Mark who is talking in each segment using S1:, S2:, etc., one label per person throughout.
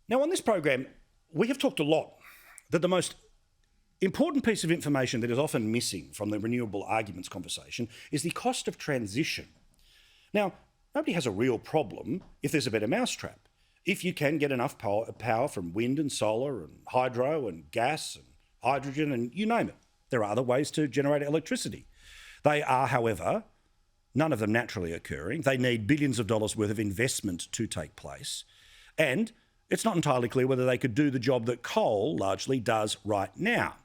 S1: Now, on this program, we have talked a lot that the most important piece of information that is often missing from the renewable arguments conversation is the cost of transition. Now, nobody has a real problem if there's a better mousetrap. If you can get enough power from wind and solar and hydro and gas and hydrogen and you name it. There are other ways to generate electricity. They are, however, none of them naturally occurring. They need billions of dollars worth of investment to take place. And it's not entirely clear whether they could do the job that coal largely does right now.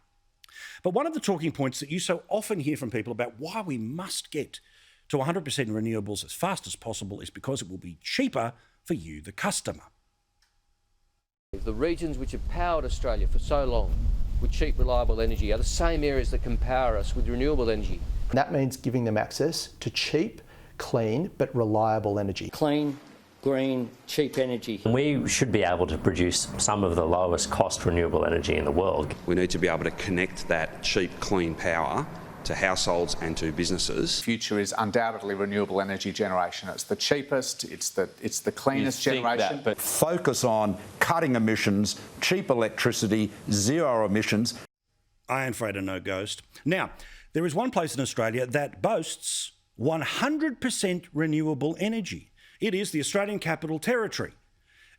S1: But one of the talking points that you so often hear from people about why we must get to 100% renewables as fast as possible is because it will be cheaper for you, the customer.
S2: The regions which have powered Australia for so long with cheap, reliable energy are the same areas that can power us with renewable energy.
S3: That means giving them access to cheap, clean but reliable energy.
S4: Clean, green, cheap energy.
S5: We should be able to produce some of the lowest cost renewable energy in the world.
S6: We need to be able to connect that cheap, clean power to households and to businesses.
S7: The future is undoubtedly renewable energy generation. It's the cheapest, it's the cleanest generation.
S8: But focus on cutting emissions, cheap electricity, zero emissions.
S1: Iron freighter, no ghost. Now, there is one place in Australia that boasts 100% renewable energy. It is the Australian Capital Territory.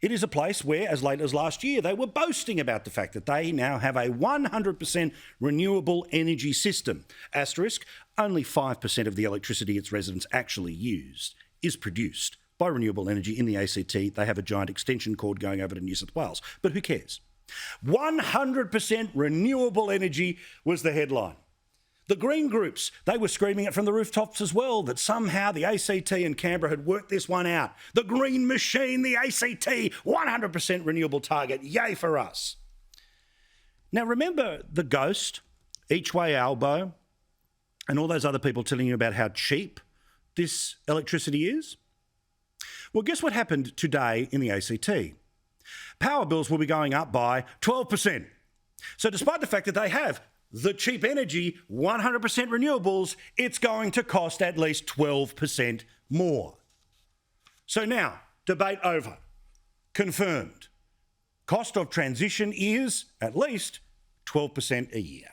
S1: It is a place where, as late as last year, they were boasting about the fact that they now have a 100% renewable energy system. Asterisk, only 5% of the electricity its residents actually use is produced by renewable energy in the ACT. They have a giant extension cord going over to New South Wales. But who cares? 100% renewable energy was the headline. The green groups, they were screaming it from the rooftops as well, that somehow the ACT and Canberra had worked this one out. The green machine, the ACT, 100% renewable target, yay for us. Now remember the ghost, Each Way Albo, and all those other people telling you about how cheap this electricity is? Well, guess what happened today in the ACT? Power bills will be going up by 12%. So despite the fact that they have the cheap energy, 100% renewables, it's going to cost at least 12% more. So now, debate over. Confirmed. Cost of transition is at least 12% a year.